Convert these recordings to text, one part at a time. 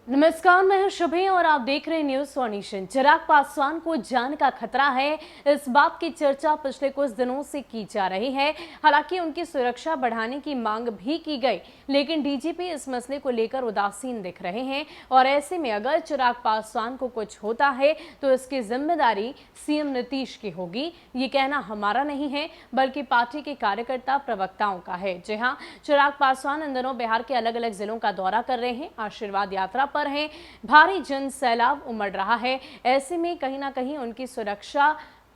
नमस्कार, मैं हूं शुभी और आप देख रहे हैं न्यूज सोनेशन। चिराग पासवान को जान का खतरा है, इस बात की चर्चा पिछले कुछ दिनों से की जा रही है। हालांकि उनकी सुरक्षा बढ़ाने की मांग भी की गई, लेकिन डीजीपी इस मसले को लेकर उदासीन दिख रहे हैं। और ऐसे में अगर चिराग पासवान को कुछ होता है तो इसकी जिम्मेदारी सीएम नीतीश की होगी। ये कहना हमारा नहीं है, बल्कि पार्टी के कार्यकर्ता प्रवक्ताओं का है। जी हाँ, चिराग पासवान इन दिनों बिहार के अलग अलग जिलों का दौरा कर रहे हैं, आशीर्वाद यात्रा पर हैं। भारी जन सैलाब उमड़ रहा है। ऐसे में कहीं ना कहीं उनकी सुरक्षा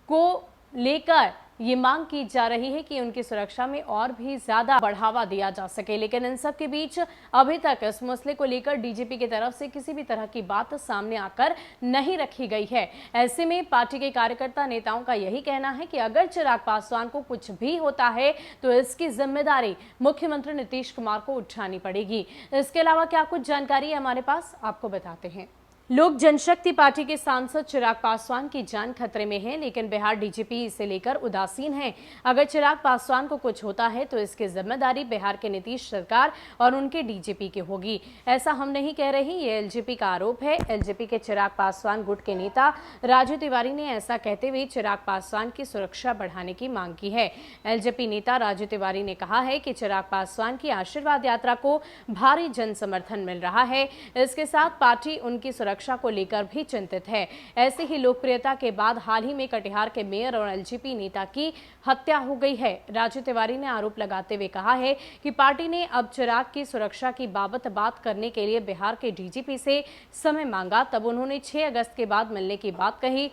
को लेकर ये मांग की जा रही है कि उनकी सुरक्षा में और भी ज्यादा बढ़ावा दिया जा सके। लेकिन इन सब के बीच अभी तक इस मसले को लेकर डीजीपी की तरफ से किसी भी तरह की बात सामने आकर नहीं रखी गई है। ऐसे में पार्टी के कार्यकर्ता नेताओं का यही कहना है कि अगर चिराग पासवान को कुछ भी होता है तो इसकी जिम्मेदारी मुख्यमंत्री नीतीश कुमार को उठानी पड़ेगी। इसके अलावा क्या कुछ जानकारी है हमारे पास, आपको बताते हैं। लोक जनशक्ति पार्टी के सांसद चिराग पासवान की जान खतरे में है, लेकिन बिहार डीजीपी इसे लेकर उदासीन है। अगर चिराग पासवान को कुछ होता है तो इसकी जिम्मेदारी बिहार के नीतीश सरकार और उनके डीजीपी की होगी। ऐसा हम नहीं कह रहे, ये एलजेपी का आरोप है। एलजेपी के चिराग पासवान गुट के नेता राजू तिवारी ने ऐसा कहते हुए चिराग पासवान की सुरक्षा बढ़ाने की मांग की है। एलजेपी नेता राजू तिवारी ने कहा है कि चिराग पासवान की आशीर्वाद यात्रा को भारी जन समर्थन मिल रहा है। इसके साथ पार्टी उनकी सुरक्षा को लेकर भी चिंतित है। ऐसे ही लोकप्रियता के बाद हाल ही में कटिहार के मेयर और एलजेपी नेता की हत्या हो गई है। राजू तिवारी ने आरोप लगाते हुए कहा है कि पार्टी ने अब चिराग की सुरक्षा की बाबत बात करने के लिए बिहार के डीजीपी से समय मांगा, तब उन्होंने 6 अगस्त के बाद मिलने की बात कही।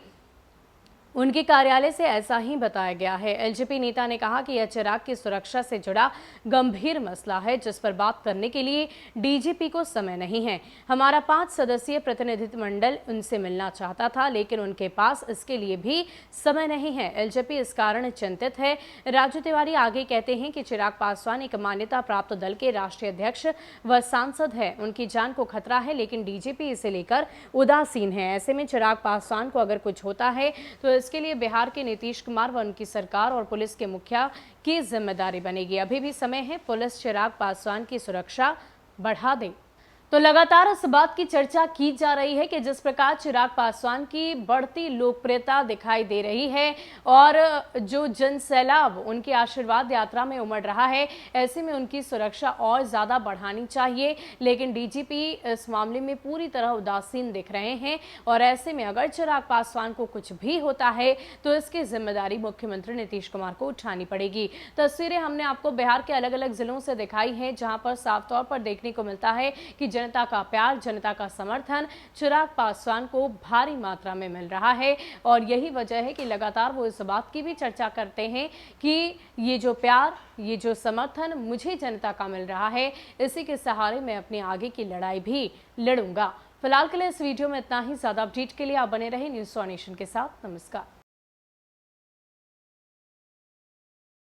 उनके कार्यालय से ऐसा ही बताया गया है। एलजेपी नेता ने कहा कि यह चिराग की सुरक्षा से जुड़ा गंभीर मसला है, जिस पर बात करने के लिए डीजीपी को समय नहीं है। हमारा 5 सदस्यीय प्रतिनिधिमंडल उनसे मिलना चाहता था, लेकिन उनके पास इसके लिए भी समय नहीं है। एलजेपी इस कारण चिंतित है। राजू तिवारी आगे कहते हैं कि चिराग पासवान एक मान्यता प्राप्त दल के राष्ट्रीय अध्यक्ष व सांसद है। उनकी जान को खतरा है, लेकिन डीजीपी इसे लेकर उदासीन है। ऐसे में चिराग पासवान को अगर कुछ होता है तो इसके लिए बिहार के नीतीश कुमार व उनकी सरकार और पुलिस के मुखिया की जिम्मेदारी बनेगी। अभी भी समय है, पुलिस चिराग पासवान की सुरक्षा बढ़ा दे। तो लगातार इस बात की चर्चा की जा रही है कि जिस प्रकार चिराग पासवान की बढ़ती लोकप्रियता दिखाई दे रही है और जो जन सैलाब उनकी आशीर्वाद यात्रा में उमड़ रहा है, ऐसे में उनकी सुरक्षा और ज्यादा बढ़ानी चाहिए। लेकिन डीजीपी इस मामले में पूरी तरह उदासीन दिख रहे हैं और ऐसे में अगर चिराग पासवान को कुछ भी होता है तो इसकी जिम्मेदारी मुख्यमंत्री नीतीश कुमार को उठानी पड़ेगी। तस्वीरें हमने आपको बिहार के अलग अलग जिलों से दिखाई हैं, जहां पर साफ तौर पर देखने को मिलता है कि जनता का प्यार, जनता का समर्थन चिराग पासवान को भारी मात्रा में मिल रहा है। और यही वजह है कि लगातार वो इस बात की भी चर्चा करते हैं कि ये जो प्यार, ये जो समर्थन मुझे जनता का मिल रहा है, इसी के सहारे मैं अपनी आगे की लड़ाई भी लड़ूंगा। फिलहाल के लिए इस वीडियो में इतना ही। ज्यादा अपडेट के लिए आप बने रहे न्यूज सोनेशन के साथ। नमस्कार।